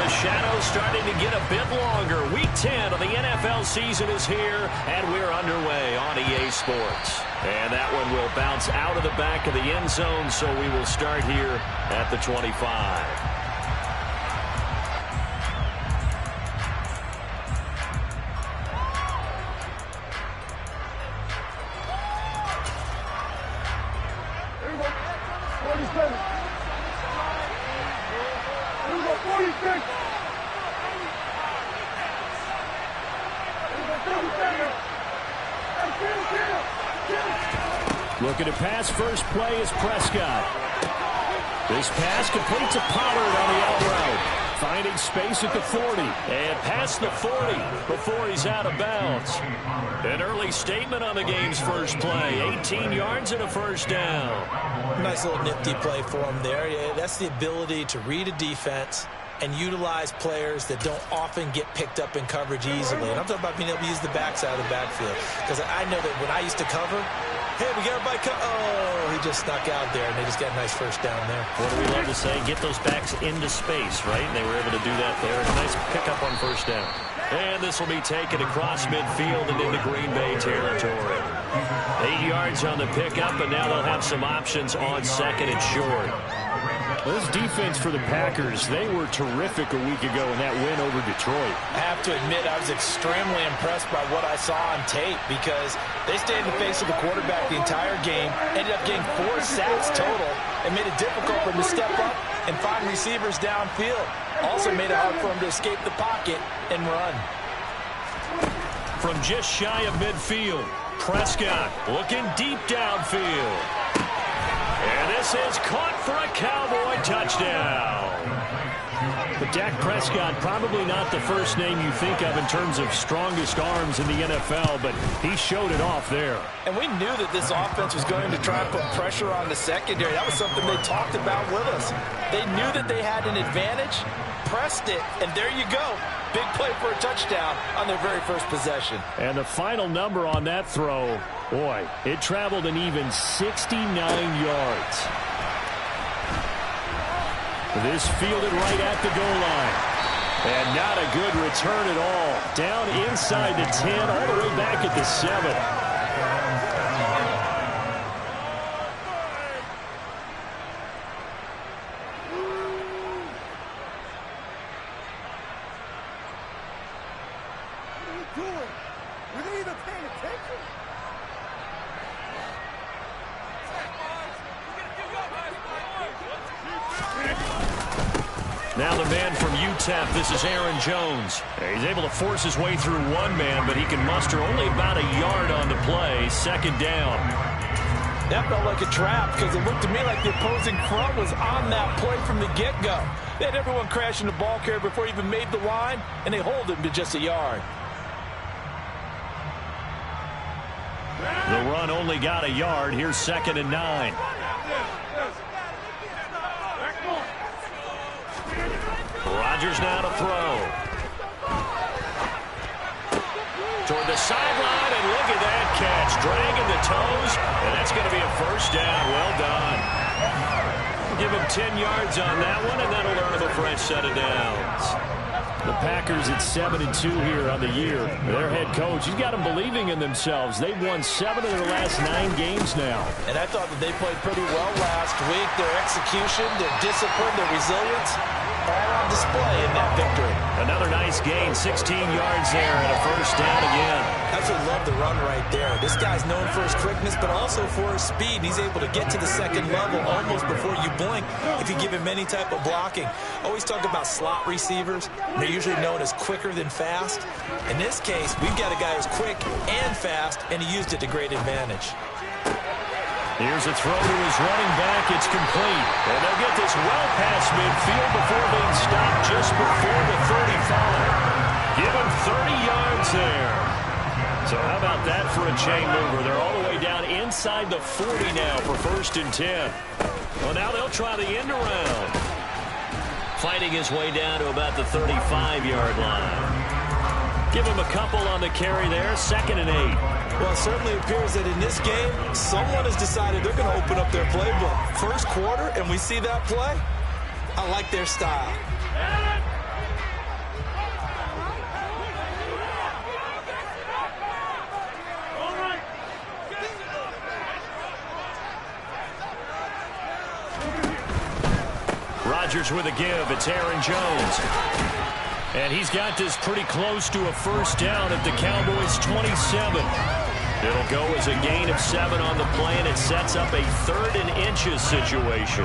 the shadows starting to get a bit longer. Week 10 of the NFL season is here, and we're underway on EA Sports. And that one will bounce out of the back of the end zone, so we will start here at the 25. Looking to pass, first play is Prescott. This pass completes a Pollard on the out route. Finding space at the 40. And past the 40 before he's out of bounds. An early statement on the game's first play. 18 yards and a first down. Nice little nifty play for him there. Yeah, that's the ability to read a defense and utilize players that don't often get picked up in coverage easily. And I'm talking about being able to use the backside of the backfield. Because I know that when I used to cover, hey, we got everybody oh, he just snuck out there, and they just got a nice first down there. What do we love to say? Get those backs into space, right? And they were able to do that there. A nice pickup on first down. And this will be taken across midfield and into Green Bay territory. 8 yards on the pickup, and now they'll have some options on second and short. Well, this defense for the Packers, they were terrific a week ago in that win over Detroit. I have to admit, I was extremely impressed by what I saw on tape because they stayed in the face of the quarterback the entire game, ended up getting 4 sacks total, and made it difficult for him to step up and find receivers downfield. Also made it hard for him to escape the pocket and run. From just shy of midfield, Prescott looking deep downfield. And this is caught for a Cowboy touchdown. But Dak Prescott, probably not the first name you think of in terms of strongest arms in the NFL, but he showed it off there. And we knew that this offense was going to try and put pressure on the secondary. That was something they talked about with us. They knew that they had an advantage, pressed it, and there you go. Big play for a touchdown on their very first possession. And the final number on that throw, boy, it traveled an even 69 yards. This fielded right at the goal line. And not a good return at all. Down inside the 10, all the way back at the 7. Now the man from UTEP, this is Aaron Jones. He's able to force his way through one man, but he can muster only about a yard on the play. Second down. That felt like a trap because it looked to me like the opposing front was on that play from the get-go. They had everyone crashing the ball carrier before he even made the line, and they hold him to just a yard. The run only got a yard. Here's 2nd and 9. Rodgers now to throw. Toward the sideline, and look at that catch. Dragging the toes, and that's going to be a first down. Well done. Give him 10 yards on that one, and that'll earn him a fresh set of downs. The Packers at 7-2 here on the year. Their head coach, he's got them believing in themselves. They've won 7 of their last 9 games now. And I thought that they played pretty well last week. Their execution, their discipline, their resilience, all on display in that victory. Another nice gain, 16 yards there, and a first down again. I absolutely love the run right there. This guy's known for his quickness, but also for his speed. He's able to get to the second level almost before you blink if you give him any type of blocking. Always talk about slot receivers. They're usually known as quicker than fast. In this case, we've got a guy who's quick and fast, and he used it to great advantage. Here's a throw to his running back. It's complete. And they'll get this well past midfield before being stopped just before the 35. Give him 30 yards there. So how about that for a chain mover? They're all the way down inside the 40 now for 1st and 10. Well, now they'll try the end around. Fighting his way down to about the 35-yard line. Give him a couple on the carry there. 2nd and 8. Well, it certainly appears that in this game, someone has decided they're going to open up their playbook. First quarter, and we see that play. I like their style. Rodgers with a give. It's Aaron Jones. And he's got this pretty close to a first down at the Cowboys' 27. It'll go as a gain of 7 on the play, and it sets up a 3rd and inches situation.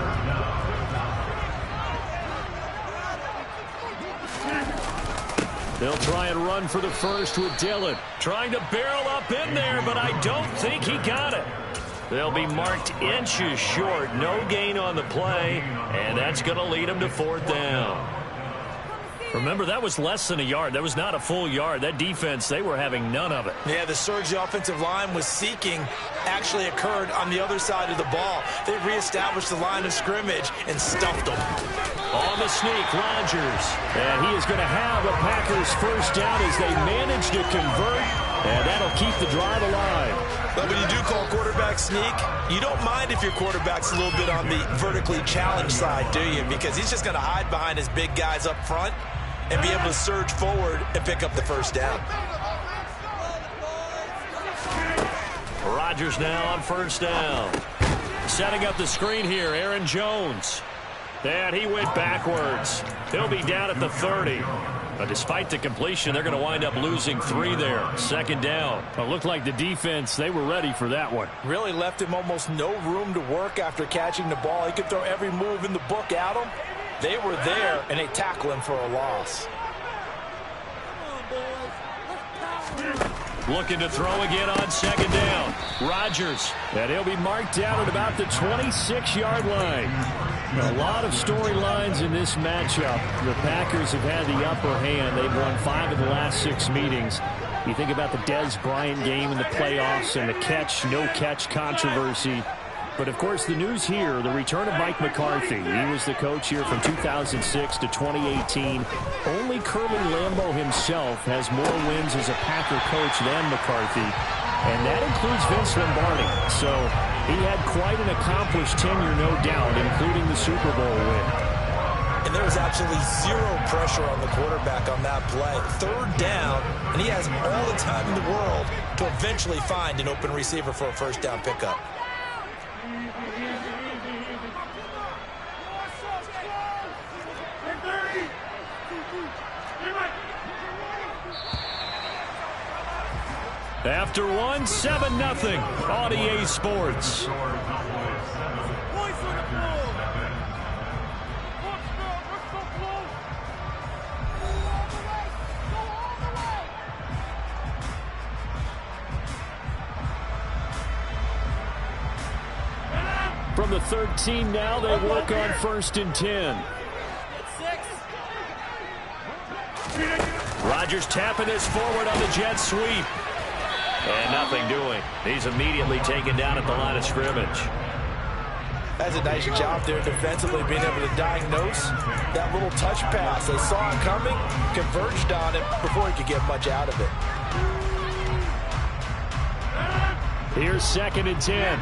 They'll try and run for the first with Dillon. Trying to barrel up in there, but I don't think he got it. They'll be marked inches short. No gain on the play, and that's going to lead them to 4th down. Remember, that was less than a yard. That was not a full yard. That defense, they were having none of it. Yeah, the surge the offensive line was seeking actually occurred on the other side of the ball. They reestablished the line of scrimmage and stuffed them. On the sneak, Rodgers. And he is going to have a Packers first down as they manage to convert, and that'll keep the drive alive. But when you do call quarterback sneak, you don't mind if your quarterback's a little bit on the vertically challenged side, do you? Because he's just going to hide behind his big guys up front and be able to surge forward and pick up the first down. Rodgers now on first down. Setting up the screen here, Aaron Jones. And he went backwards. He'll be down at the 30. But despite the completion, they're going to wind up losing 3 there. 2nd down. It looked like the defense, they were ready for that one. Really left him almost no room to work after catching the ball. He could throw every move in the book at him. They were there, and they tackle him for a loss. Looking to throw again on 2nd down. Rodgers. And he'll be marked down at about the 26-yard line. A lot of storylines in this matchup. The Packers have had the upper hand. They've won 5 of the last 6 meetings. You think about the Dez Bryant game in the playoffs and the catch, no catch controversy. But, of course, the news here, the return of Mike McCarthy. He was the coach here from 2006 to 2018. Only Curly Lambeau himself has more wins as a Packer coach than McCarthy, and that includes Vince Lombardi. So he had quite an accomplished tenure, no doubt, including the Super Bowl win. And there was absolutely zero pressure on the quarterback on that play. 3rd down, and he has all the time in the world to eventually find an open receiver for a first down pickup. After 1, 7-0 on EA Sports. From the 13 now, they work on 1st and 10. Rodgers tapping this forward on the jet sweep. And nothing doing. He's immediately taken down at the line of scrimmage. That's a nice job there defensively, being able to diagnose that little touch pass. They saw it coming, converged on it before he could get much out of it. Here's 2nd and 10.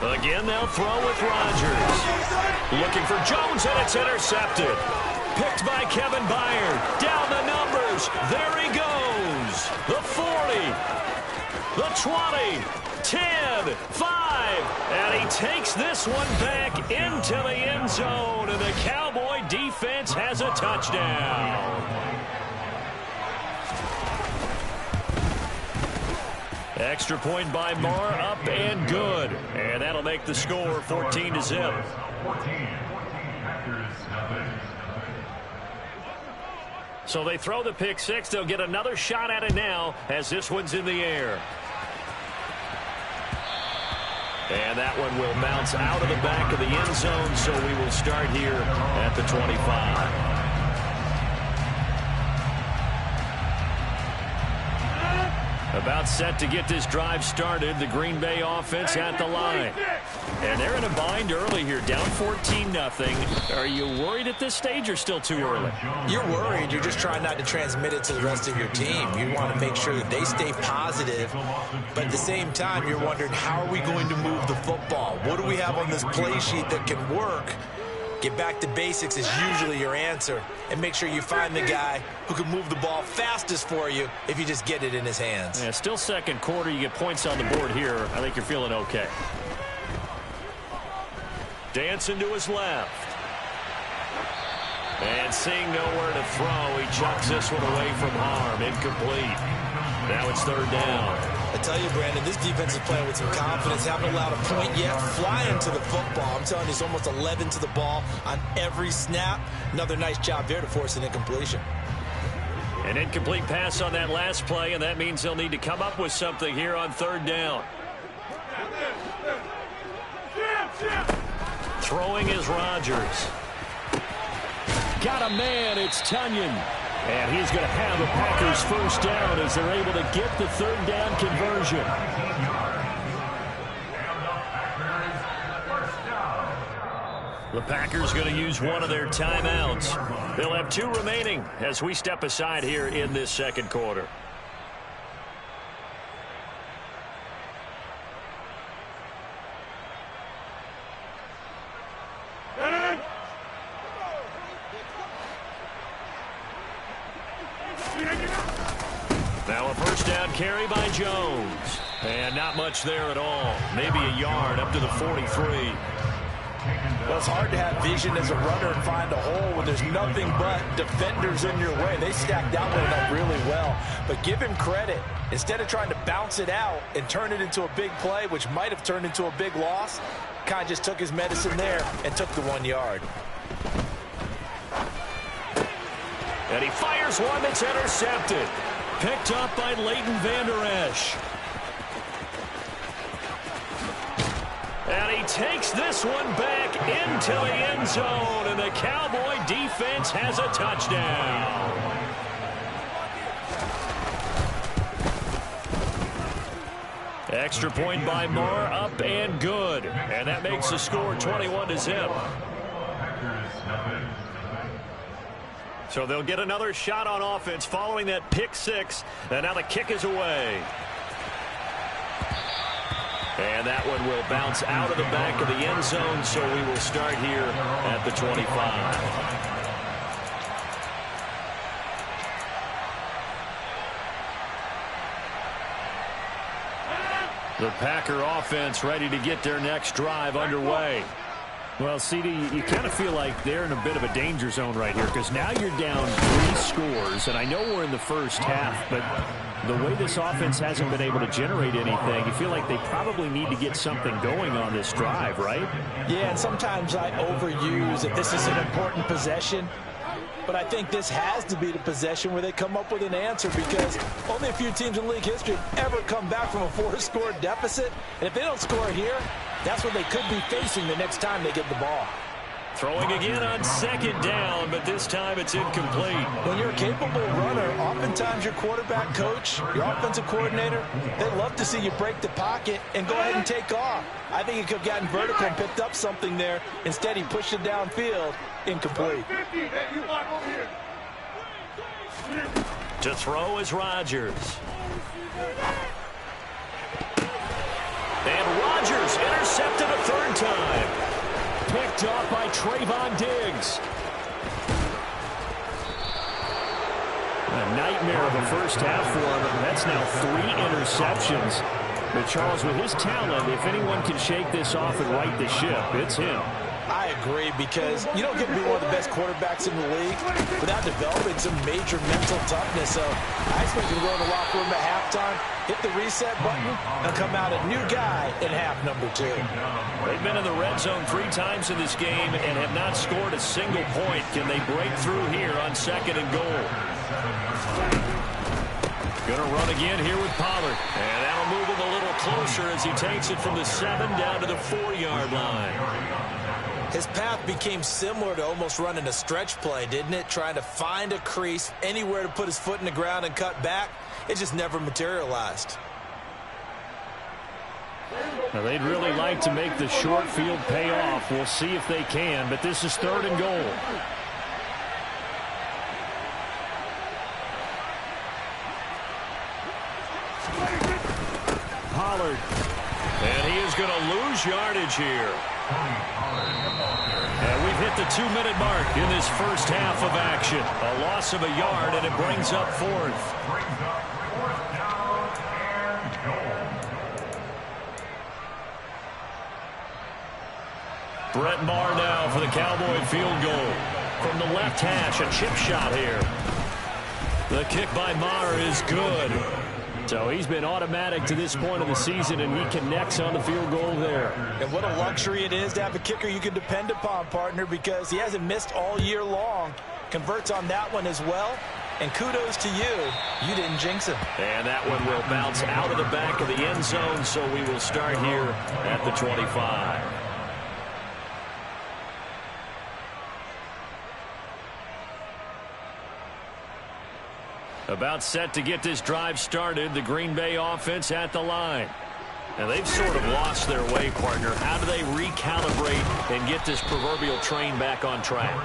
Again, they'll throw with Rodgers. Looking for Jones, and it's intercepted. Picked by Kevin Byard. Down the numbers. There he goes. The 40. The 20. 10. 5. And he takes this one back into the end zone. And the Cowboy defense has a touchdown. Extra point by Marr, up and good. And that'll make the score 14-0. So they throw the pick 6. They'll get another shot at it now as this one's in the air. And that one will bounce out of the back of the end zone, so we will start here at the 25. About set to get this drive started. The Green Bay offense at the line. And they're in a bind early here, down 14-0. Are you worried at this stage or still too early? You're worried. You're just trying not to transmit it to the rest of your team. You want to make sure that they stay positive. But at the same time, you're wondering, how are we going to move the football? What do we have on this play sheet that can work? Get back to basics is usually your answer, and make sure you find the guy who can move the ball fastest for you if you just get it in his hands. Yeah, still second quarter. You get points on the board here. I think you're feeling okay. Dancing to his left. And seeing nowhere to throw, he chucks this one away from harm. Incomplete. Now it's third down. I tell you, Brandon, this defense is playing with some confidence. Haven't allowed a point yet. Flying to the football. I'm telling you, it's almost 11 to the ball on every snap. Another nice job there to force an incompletion. An incomplete pass on that last play, and that means they'll need to come up with something here on third down. Throwing is Rodgers. Got a man. It's Tunyon. And he's going to have the Packers first down as they're able to get the third down conversion. The Packers going to use one of their timeouts. They'll have 2 remaining as we step aside here in this second quarter. Now a first down carry by Jones. And not much there at all. Maybe a yard up to the 43. Well, it's hard to have vision as a runner and find a hole when there's nothing but defenders in your way. They stacked that one up really well. But give him credit. Instead of trying to bounce it out and turn it into a big play, which might have turned into a big loss, kind of just took his medicine there and took the 1 yard. And he fires one that's intercepted. Picked up by Leighton Vander Esch. And he takes this one back into the end zone, and the Cowboy defense has a touchdown. Extra point by Marr, up and good. And that makes the score 21-0. So they'll get another shot on offense following that pick 6. And now the kick is away. And that one will bounce out of the back of the end zone, so we will start here at the 25. The Packer offense ready to get their next drive underway. Well, CD, you kind of feel like they're in a bit of a danger zone right here because now you're down 3 scores, and I know we're in the first half, but the way this offense hasn't been able to generate anything, you feel like they probably need to get something going on this drive, right? Yeah, and sometimes I overuse that this is an important possession, but I think this has to be the possession where they come up with an answer because only a few teams in league history ever come back from a 4-score deficit, and if they don't score here, that's what they could be facing the next time they get the ball. Throwing again on second down, but this time it's incomplete. When you're a capable runner, oftentimes your quarterback coach, your offensive coordinator, they love to see you break the pocket and go ahead and take off. I think he could have gotten vertical and picked up something there. Instead, he pushed it downfield, incomplete. To throw is Rodgers. And Rodgers intercepted a third time. Picked off by Trayvon Diggs. A nightmare of a first half for him. That's now 3 interceptions. But Charles, with his talent, if anyone can shake this off and right the ship, it's him. I agree, because you don't get to be one of the best quarterbacks in the league without developing some major mental toughness. So I expect him to go in the locker room at halftime, hit the reset button, and come out a new guy in half number 2. They've been in the red zone 3 times in this game and have not scored a single point. Can they break through here on second and goal? Going to run again here with Pollard. And that'll move him a little closer as he takes it from the 7 down to the 4-yard line. His path became similar to almost running a stretch play, didn't it? Trying to find a crease, anywhere to put his foot in the ground and cut back. It just never materialized. Now, they'd really like to make the short field pay off. We'll see if they can, but this is 3rd and goal. Pollard. And he is going to lose yardage here. And we've hit the 2-minute mark in this first half of action. A loss of a yard, and it brings up fourth. Brett Maher now for the Cowboy field goal. From the left hash, a chip shot here. The kick by Maher is good. So he's been automatic to this point of the season, and he connects on the field goal there. And what a luxury it is to have a kicker you can depend upon, partner, because he hasn't missed all year long. Converts on that one as well. And kudos to you. You didn't jinx him. And that one will bounce out of the back of the end zone, so we will start here at the 25. About set to get this drive started, the Green Bay offense at the line. And they've sort of lost their way, partner. How do they recalibrate and get this proverbial train back on track?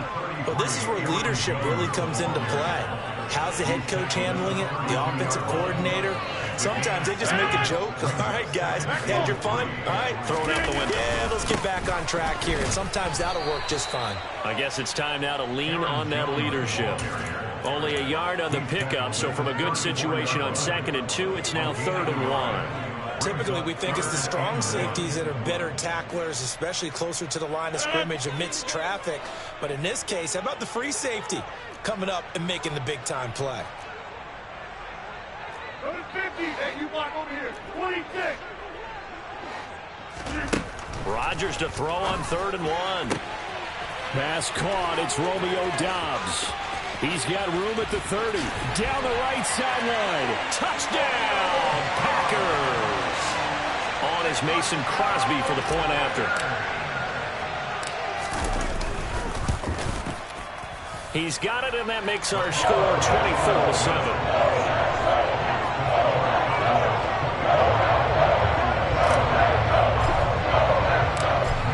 Well, this is where leadership really comes into play. How's the head coach handling it? The offensive coordinator? Sometimes they just make a joke. All right, guys, had your fun? All right, throw it out the window. Yeah, let's get back on track here. And sometimes that'll work just fine. I guess it's time now to lean on that leadership. Only a yard on the pickup, so from a good situation on 2nd and 2, it's now 3rd and 1. Typically, we think it's the strong safeties that are better tacklers, especially closer to the line of scrimmage amidst traffic. But in this case, how about the free safety coming up and making the big-time play? 50, hey, you block over here. 26. Rodgers to throw on 3rd and 1. Pass caught. It's Romeo Doubs. He's got room at the 30. Down the right sideline. Touchdown, Packers. On is Mason Crosby for the point after. He's got it, and that makes our score 24-7.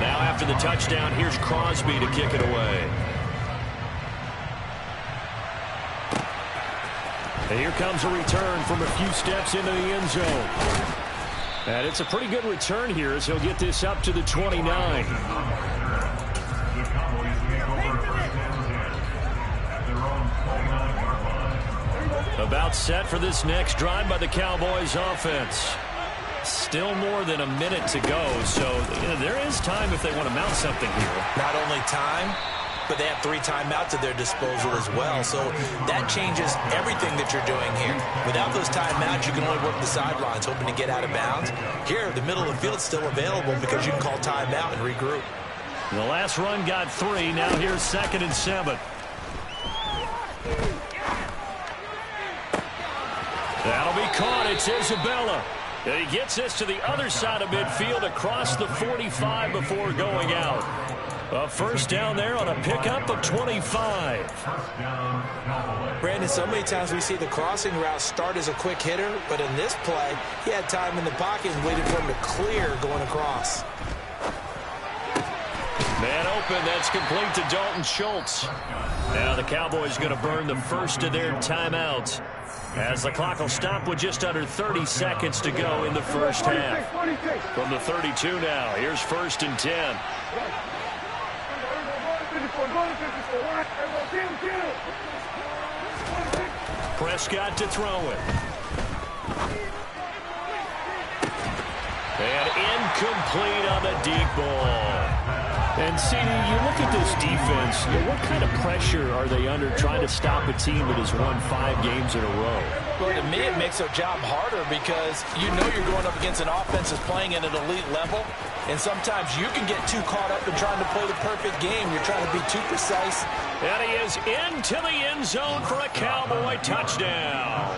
Now after the touchdown, here's Crosby to kick it away. And here comes a return from a few steps into the end zone. And it's a pretty good return here as he'll get this up to the 29. About set for this next drive by the Cowboys offense. Still more than a minute to go, so there is time if they want to mount something here. Not only time, but they have 3 timeouts at their disposal as well. So that changes everything that you're doing here. Without those timeouts, you can only work the sidelines, hoping to get out of bounds. Here, the middle of the field is still available because you can call timeout and regroup. The last run got 3. Now here's 2nd and 7. That'll be caught. It's Isabella. And he gets this to the other side of midfield across the 45 before going out. A first down there on a pickup of 25. Brandon, so many times we see the crossing route start as a quick hitter, but in this play, he had time in the pocket and waited for him to clear going across. Man open, that's complete to Dalton Schultz. Now the Cowboys going to burn the first of their timeouts as the clock will stop with just under 30 seconds to go in the first half. From the 32 now, here's 1st and 10. Prescott to throw it. And incomplete on the deep ball. And, CD, you look at this defense, what kind of pressure are they under trying to stop a team that has won 5 games in a row? Well, to me, it makes their job harder because you know you're going up against an offense that's playing at an elite level, and sometimes you can get too caught up in trying to play the perfect game. You're trying to be too precise. And he is into the end zone for a Cowboy touchdown.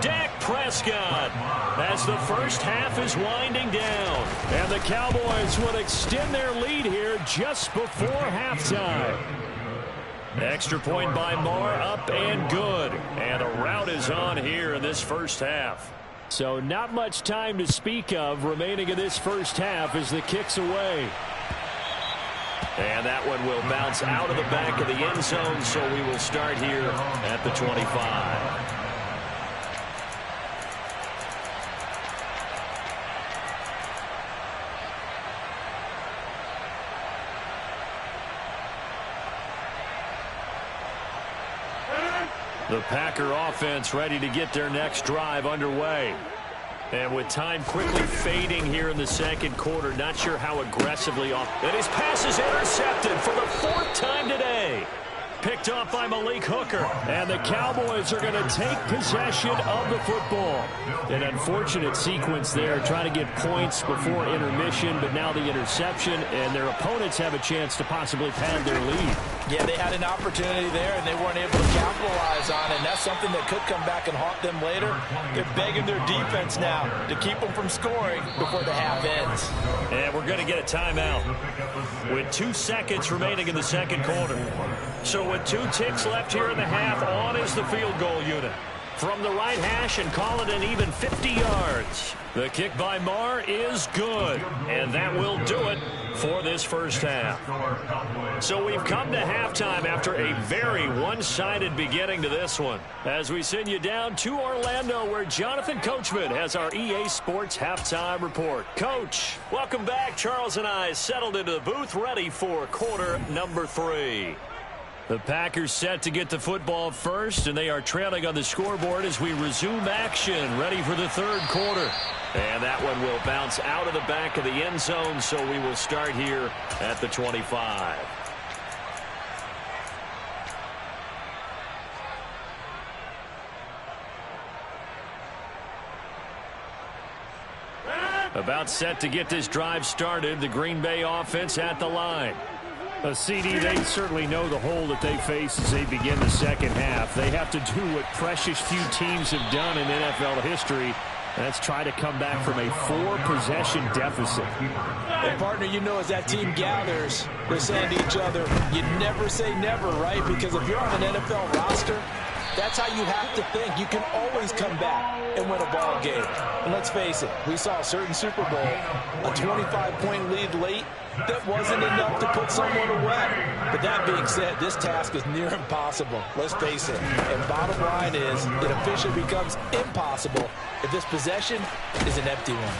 Dak Prescott as the first half is winding down. And the Cowboys would extend their lead here just before halftime. Extra point by Maher, up and good. And a rout is on here in this first half. So not much time to speak of remaining in this first half as the kick's away. And that one will bounce out of the back of the end zone, so we will start here at the 25. The Packer offense ready to get their next drive underway. And with time quickly fading here in the second quarter, not sure how aggressively off. And his pass is intercepted for the 4th time today. Picked off by Malik Hooker. And the Cowboys are going to take possession of the football. An unfortunate sequence there, trying to get points before intermission, but now the interception, and their opponents have a chance to possibly pad their lead. Yeah, they had an opportunity there, and they weren't able to capitalize on it, and that's something that could come back and haunt them later. They're begging their defense now to keep them from scoring before the half ends. And we're going to get a timeout with 2 seconds remaining in the second quarter. So with 2 ticks left here in the half, on is the field goal unit. From the right hash and call it an even 50 yards. The kick by Marr is good. And that will do it for this first half. So we've come to halftime after a very one-sided beginning to this one. As we send you down to Orlando, where Jonathan Coachman has our EA Sports halftime report. Coach, welcome back. Charles and I settled into the booth, ready for quarter number 3. The Packers set to get the football first, and they are trailing on the scoreboard as we resume action, ready for the third quarter. And that one will bounce out of the back of the end zone, so we will start here at the 25. About set to get this drive started, the Green Bay offense at the line. A CD, they certainly know the hole that they face as they begin the second half. They have to do what precious few teams have done in NFL history. That's try to come back from a 4-possession deficit. And, partner, you know, as that team gathers, they're saying to each other, you never say never, right? Because if you're on an NFL roster, that's how you have to think. You can always come back and win a ball game. And let's face it, we saw a certain Super Bowl, a 25-point lead late. That wasn't enough to put someone away. But that being said, this task is near impossible. Let's face it. And bottom line is, it officially becomes impossible if this possession is an empty one.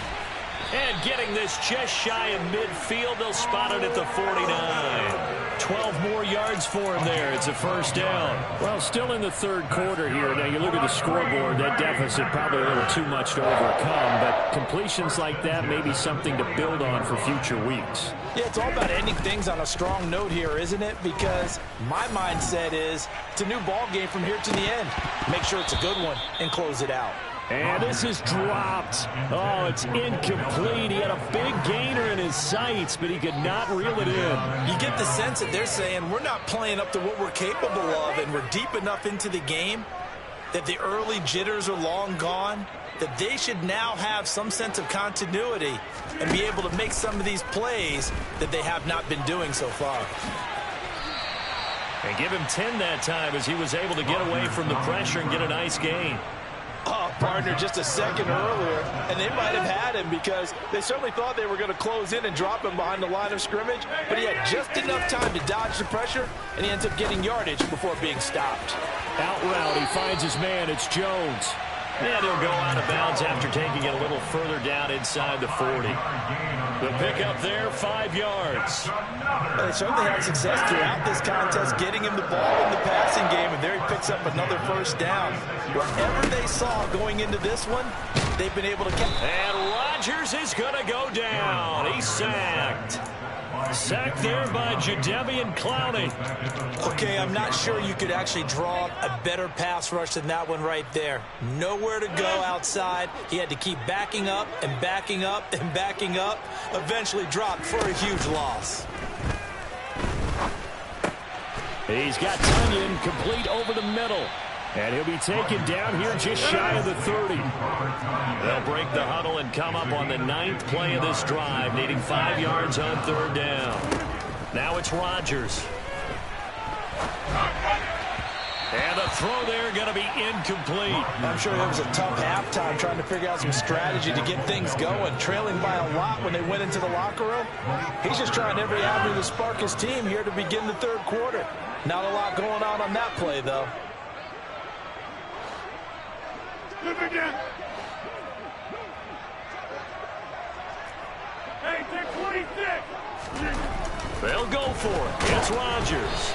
And getting this just shy of midfield, they'll spot it at the 49. 12 more yards for him there. It's a first down. Well, still in the third quarter here. Now, you look at the scoreboard, that deficit probably a little too much to overcome, but completions like that may be something to build on for future weeks. Yeah, it's all about ending things on a strong note here, isn't it? Because my mindset is it's a new ball game from here to the end. Make sure it's a good one and close it out. And this is dropped. Oh, it's incomplete. He had a big gainer in his sights, but he could not reel it in. You get the sense that they're saying we're not playing up to what we're capable of, and we're deep enough into the game that the early jitters are long gone, that they should now have some sense of continuity and be able to make some of these plays that they have not been doing so far. And give him 10 that time as he was able to get away from the pressure and get a nice gain. Oh, partner, just a second earlier, and they might have had him because they certainly thought they were going to close in and drop him behind the line of scrimmage, but he had just enough time to dodge the pressure, and he ends up getting yardage before being stopped. Out route, he finds his man. It's Jones. And he'll go out of bounds after taking it a little further down inside the 40. The pickup there, 5 yards. They certainly had success throughout this contest, getting him the ball in the passing game, and there he picks up another first down. Whatever they saw going into this one, they've been able to get. And Rodgers is going to go down. He's sacked. Sacked there by Jadeveon Clowney. Okay, I'm not sure you could actually draw up a better pass rush than that one right there. Nowhere to go outside. He had to keep backing up and backing up and backing up. Eventually dropped for a huge loss. He's got Tunyon complete over the middle. And he'll be taken down here just shy of the 30. They'll break the huddle and come up on the 9th play of this drive, needing 5 yards on third down. Now it's Rodgers. And the throw there going to be incomplete. I'm sure it was a tough halftime trying to figure out some strategy to get things going, trailing by a lot when they went into the locker room. He's just trying every avenue to spark his team here to begin the third quarter. Not a lot going on that play, though. Hey, take 26. They'll go for it. It's Rodgers.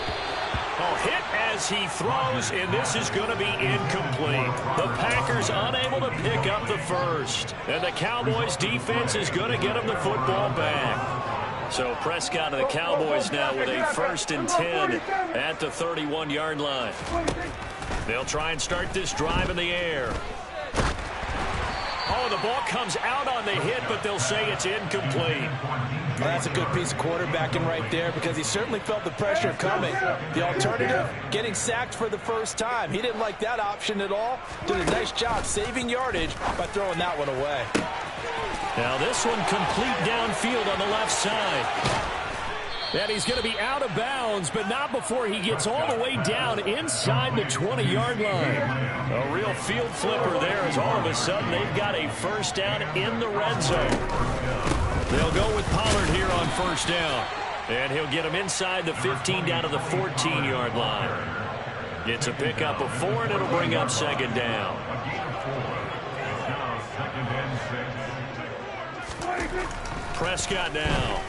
Oh, hit as he throws, and this is going to be incomplete. The Packers unable to pick up the first. And the Cowboys defense is going to get them the football back. So Prescott and the Cowboys now with a 1st and 10 at the 31-yard line. They'll try and start this drive in the air. Oh, the ball comes out on the hit, but they'll say it's incomplete. Well, that's a good piece of quarterbacking right there because he certainly felt the pressure coming. The alternative, getting sacked for the first time. He didn't like that option at all. Did a nice job saving yardage by throwing that one away. Now this one complete downfield on the left side. And he's going to be out of bounds, but not before he gets all the way down inside the 20-yard line. A real field flipper there as all of a sudden they've got a first down in the red zone. They'll go with Pollard here on first down. And he'll get him inside the 15 down to the 14-yard line. It's a pickup of 4, and it'll bring up 2nd down. Prescott now.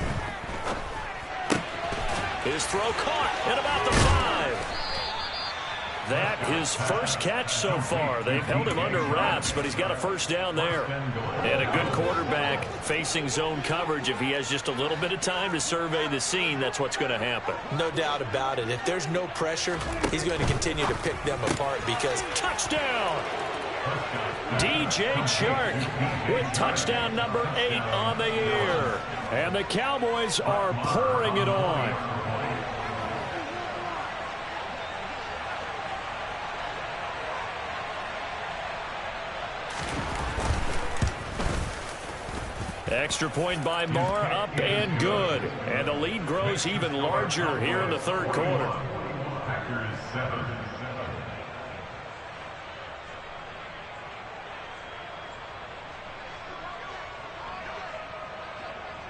His throw caught at about the 5. That his first catch so far. They've held him under wraps, but he's got a first down there. And a good quarterback facing zone coverage. If he has just a little bit of time to survey the scene, that's what's going to happen. No doubt about it. If there's no pressure, he's going to continue to pick them apart because... Touchdown! DJ Chark with touchdown number 8 on the year. And the Cowboys are pouring it on. Extra point by Marr, up and good. And the lead grows even larger here in the 3rd quarter.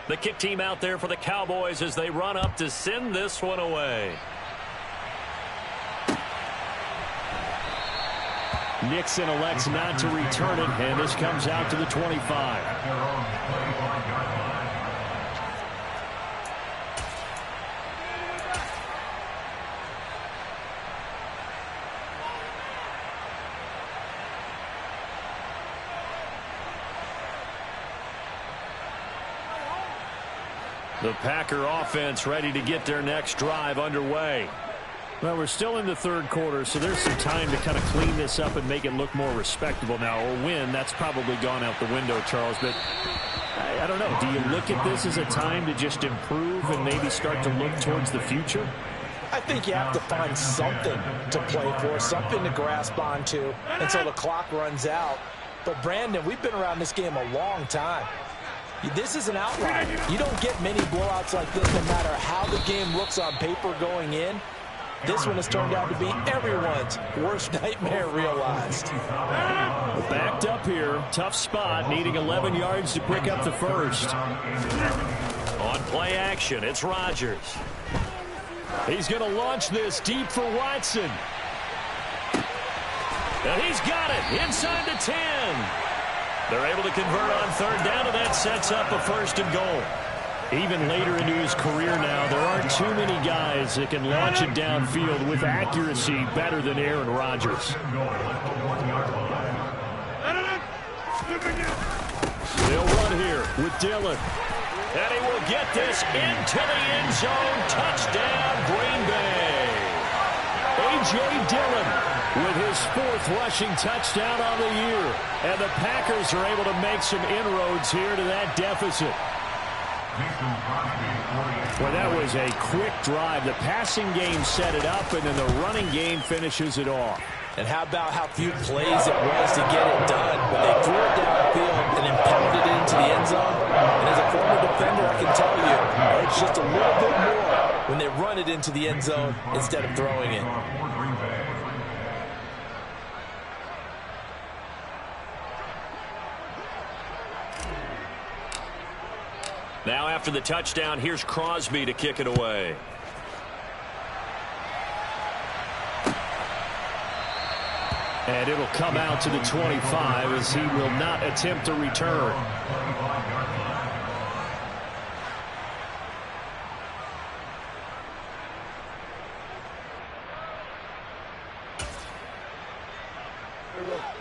The kick team out there for the Cowboys as they run up to send this one away. Nixon elects not to return it, and this comes out to the 25. The Packer offense ready to get their next drive underway. Well, we're still in the 3rd quarter, so there's some time to kind of clean this up and make it look more respectable now. Or win, that's probably gone out the window, Charles. But I don't know. Do you look at this as a time to just improve and maybe start to look towards the future? I think you have to find something to play for, something to grasp onto until the clock runs out. But, Brandon, we've been around this game a long time. This is an outlier. You don't get many blowouts like this no matter how the game looks on paper going in. This one has turned out to be everyone's worst nightmare realized. Backed up here. Tough spot. Needing 11 yards to pick up the first. On play action, it's Rodgers. He's going to launch this deep for Watson. And he's got it inside the 10. They're able to convert on 3rd down, and that sets up a 1st and goal. Even later into his career now, there aren't too many guys that can launch it downfield with accuracy better than Aaron Rodgers. They'll run here with Dillon. And he will get this into the end zone. Touchdown, Green Bay. A.J. Dillon with his 4th rushing touchdown on the year. And the Packers are able to make some inroads here to that deficit. Well, that was a quick drive. The passing game set it up, and then the running game finishes it off. And how about how few plays it was to get it done? But they threw it downfield and then pounded it into the end zone. And as a former defender, I can tell you, it's just a little bit more when they run it into the end zone instead of throwing it. Now after the touchdown, here's Crosby to kick it away. And it'll come out to the 25 as he will not attempt a return.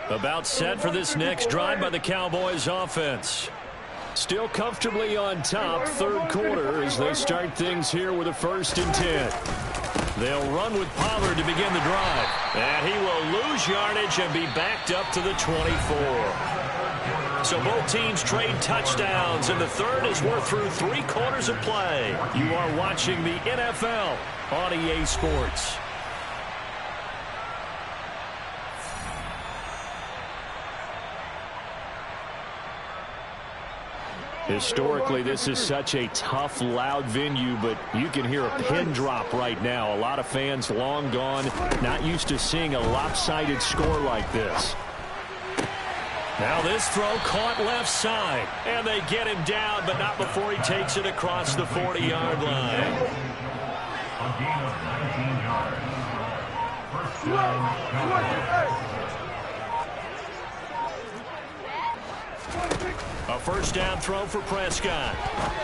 About set for this next drive by the Cowboys offense. Still comfortably on top, third quarter, as they start things here with a 1st and 10. They'll run with Pollard to begin the drive. And he will lose yardage and be backed up to the 24. So both teams trade touchdowns, and the third as we're through 3 quarters of play. You are watching the NFL on EA Sports. Historically, this is such a tough, loud venue, but you can hear a pin drop right now. A lot of fans long gone, not used to seeing a lopsided score like this. Now this throw caught left side, and they get him down, but not before he takes it across the 40-yard line. A first down throw for Prescott.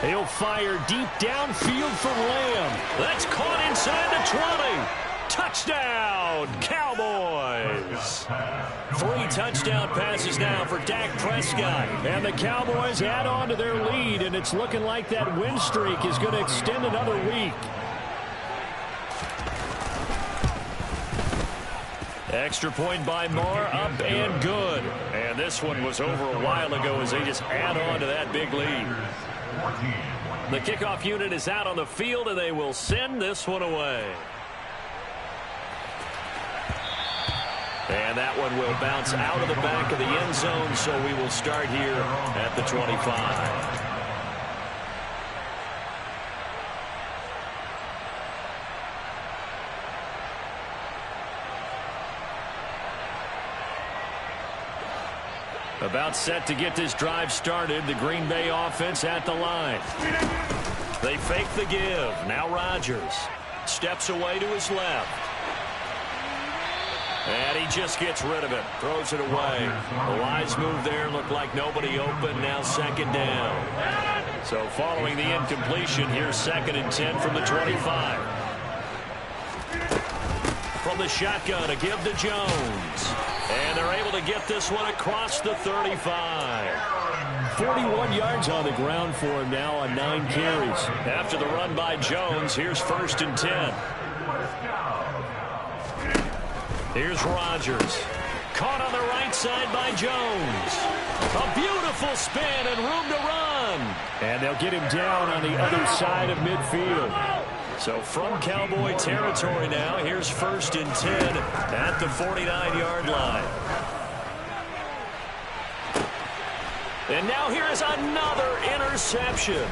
He'll fire deep downfield for Lamb. That's caught inside the 20. Touchdown, Cowboys. 3 touchdown passes now for Dak Prescott. And the Cowboys add on to their lead, and it's looking like that win streak is going to extend another week. Extra point by Moore, up and good. And this one was over a while ago as they just add on to that big lead. The kickoff unit is out on the field, and they will send this one away. And that one will bounce out of the back of the end zone, so we will start here at the 25. About set to get this drive started. The Green Bay offense at the line. They fake the give. Now Rodgers steps away to his left. And he just gets rid of it. Throws it away. The wise move there. Looked like nobody open. Now 2nd down. So following the incompletion, here's 2nd and 10 from the 25. From the shotgun, a give to Jones. And they're able to get this one across the 35. 41 yards on the ground for him now on 9 carries. After the run by Jones, here's 1st and 10. Here's Rodgers. Caught on the right side by Jones. A beautiful spin and room to run. And they'll get him down on the other side of midfield. So from Cowboy territory now, here's 1st and 10 at the 49-yard line. And now here is another interception.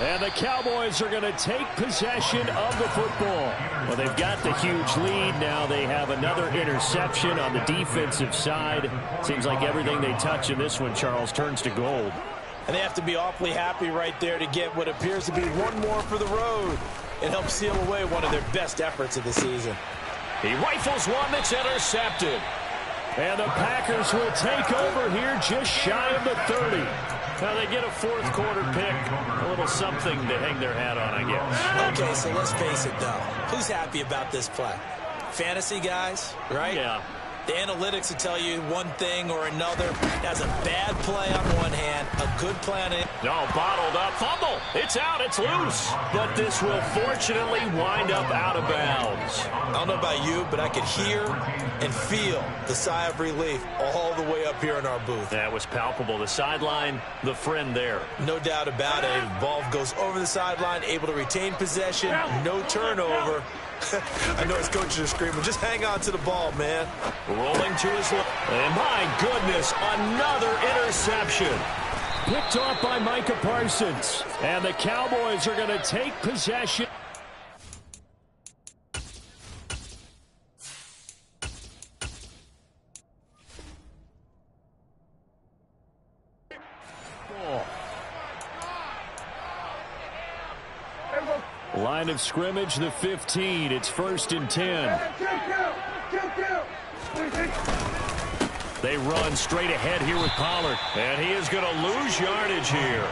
And the Cowboys are going to take possession of the football. Well, they've got the huge lead. Now they have another interception on the defensive side. Seems like everything they touch in this one, Charles, turns to gold. And they have to be awfully happy right there to get what appears to be one more for the road. It helps seal away one of their best efforts of the season. He rifles one that's intercepted. And the Packers will take over here just shy of the 30. Now they get a 4th quarter pick, a little something to hang their hat on, I guess. Okay, so let's face it, though. Who's happy about this play? Fantasy guys, right? Yeah. The analytics will tell you one thing or another. That's a bad play on one hand, a good play on it. No, bottled up. Fumble. It's out. It's loose. But this will fortunately wind up out of bounds. I don't know about you, but I could hear and feel the sigh of relief all the way up here in our booth. That was palpable. The sideline, the friend there. No doubt about it. Ball goes over the sideline, able to retain possession, no turnover. I know his coaches are screaming, just hang on to the ball, man. Rolling to his left. And my goodness, another interception. Picked off by Micah Parsons. And the Cowboys are going to take possession. Line of scrimmage, the 15. It's 1st and 10. They run straight ahead here with Pollard. And he is going to lose yardage here.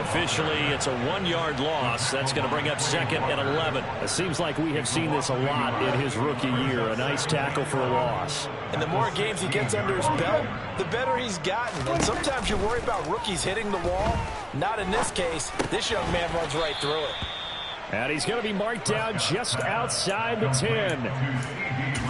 Officially, it's a 1-yard loss. That's going to bring up 2nd and 11. It seems like we have seen this a lot in his rookie year. A nice tackle for a loss. And the more games he gets under his belt, the better he's gotten. And sometimes you worry about rookies hitting the wall. Not in this case. This young man runs right through it. And he's going to be marked down just outside the 10.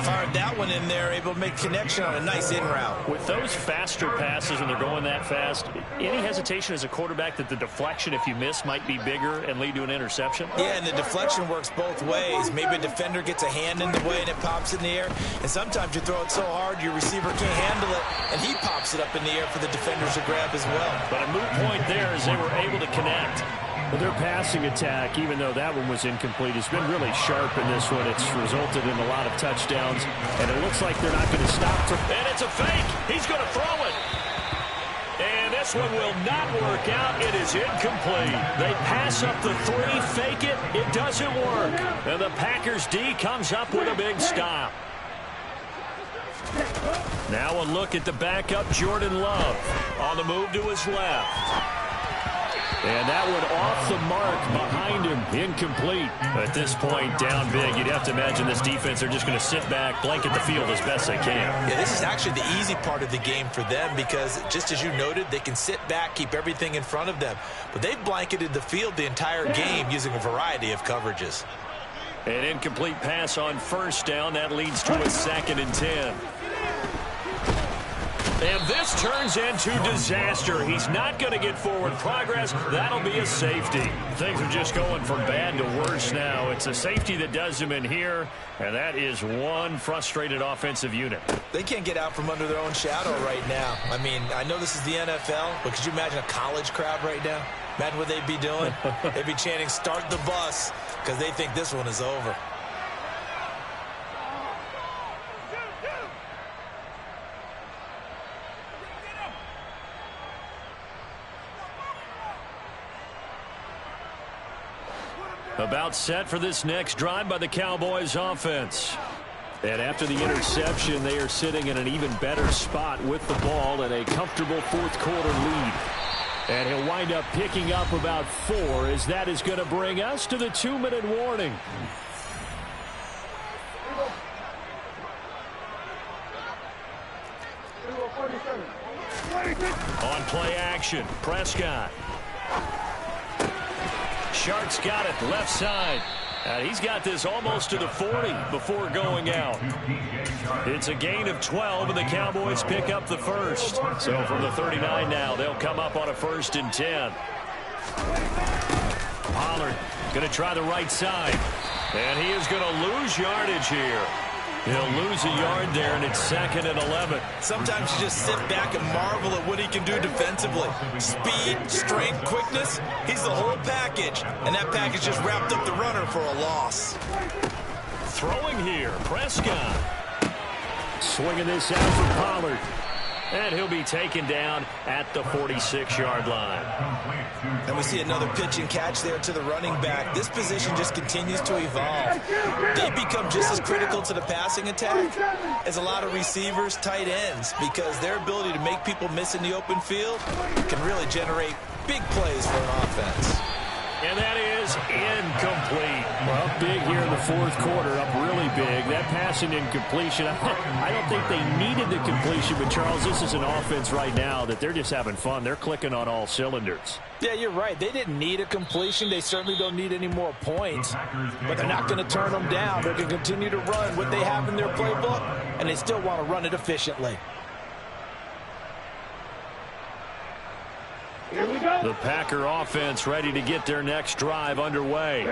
Fired that one in there, able to make connection on a nice in route. With those faster passes when they're going that fast, any hesitation as a quarterback that the deflection, if you miss, might be bigger and lead to an interception? Yeah, and the deflection works both ways. Maybe a defender gets a hand in the way and it pops in the air. And sometimes you throw it so hard your receiver can't handle it, and he pops it up in the air for the defenders to grab as well. But a moot point there is they were able to connect. Well, their passing attack, even though that one was incomplete, has been really sharp in this one. It's resulted in a lot of touchdowns, and it looks like they're not going to stop. And it's a fake. He's going to throw it. And this one will not work out. It is incomplete. They pass up the 3, fake it. It doesn't work. And the Packers D comes up with a big stop. Now a look at the backup, Jordan Love, on the move to his left. And that one off the mark behind him, incomplete. At this point, down big, you'd have to imagine this defense, they're just going to sit back, blanket the field as best they can. Yeah, this is actually the easy part of the game for them because, just as you noted, they can sit back, keep everything in front of them. But they've blanketed the field the entire game using a variety of coverages. An incomplete pass on first down. That leads to a 2nd and 10. And this turns into disaster. He's not going to get forward progress. That'll be a safety. Things are just going from bad to worse now. It's a safety that does them in here, and that is one frustrated offensive unit. They can't get out from under their own shadow right now. I mean, I know this is the NFL, but could you imagine a college crowd right now? Imagine what they'd be doing. They'd be chanting, "Start the bus," because they think this one is over. About set for this next drive by the Cowboys offense. And after the interception, they are sitting in an even better spot with the ball and a comfortable 4th quarter lead. And he'll wind up picking up about 4 as that is going to bring us to the 2-minute warning. On play action, Prescott. Shark's got it left side. He's got this almost to the 40 before going out. It's a gain of 12, and the Cowboys pick up the first. So from the 39 now, they'll come up on a 1st and 10. Pollard going to try the right side. And he is going to lose yardage here. He'll lose a yard there, and it's 2nd and 11. Sometimes you just sit back and marvel at what he can do defensively. Speed, strength, quickness, he's the whole package. And that package just wrapped up the runner for a loss. Throwing here, Prescott. Swinging this out for Pollard. And he'll be taken down at the 46-yard line. And we see another pitch and catch there to the running back. This position just continues to evolve. They become just as critical to the passing attack as a lot of receivers, tight ends, because their ability to make people miss in the open field can really generate big plays for an offense. And that is incomplete. Well, big here in the 4th quarter, up really big. That pass and incompletion, I don't think they needed the completion, but Charles, this is an offense right now that they're just having fun. They're clicking on all cylinders. Yeah, you're right. They didn't need a completion. They certainly don't need any more points, but they're not going to turn them down. They're going to continue to run what they have in their playbook, and they still want to run it efficiently. The Packer offense ready to get their next drive underway.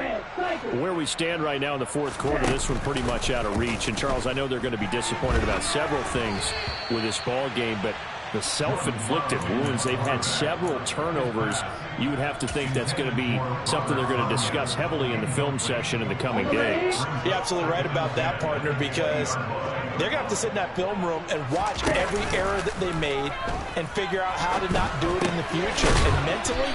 Where we stand right now in the 4th quarter, this one pretty much out of reach. And, Charles, I know they're going to be disappointed about several things with this ball game, but the self-inflicted wounds, they've had several turnovers. You would have to think that's going to be something they're going to discuss heavily in the film session in the coming days. You're absolutely right about that, partner, because they're going to have to sit in that film room and watch every error that they made and figure out how to not do it in the future. And mentally,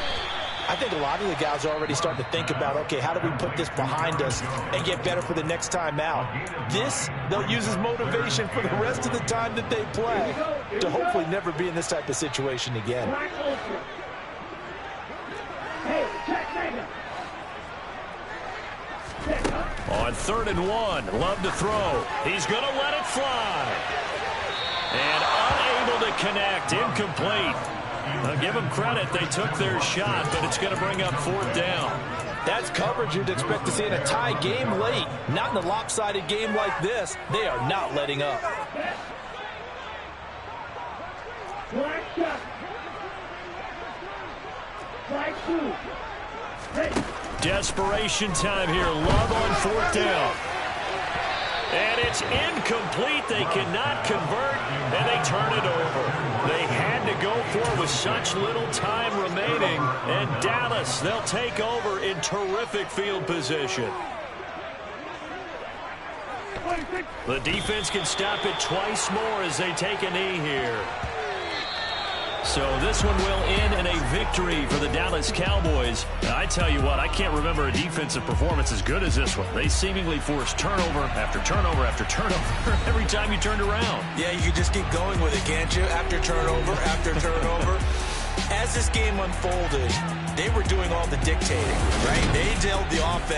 I think a lot of the guys are already starting to think about, okay, how do we put this behind us and get better for the next time out? This, they'll use as motivation for the rest of the time that they play to hopefully never be in this type of situation again. On 3rd and 1, Love to throw. He's going to let it fly. And unable to connect, incomplete. I'll give them credit, they took their shot, but it's going to bring up 4th down. That's coverage you'd expect to see in a tie game late. Not in a lopsided game like this. They are not letting up. Desperation time here. Love on 4th down. And it's incomplete. They cannot convert, and they turn it over. They had to go for it with such little time remaining. And Dallas, they'll take over in terrific field position. The defense can stop it twice more as they take a knee here. So this one will end in a victory for the Dallas Cowboys. I tell you what, I can't remember a defensive performance as good as this one. They seemingly forced turnover after turnover after turnover every time you turned around. Yeah, you can just keep going with it, can't you? After turnover. As this game unfolded, they were doing all the dictating, right? They dealt the offense.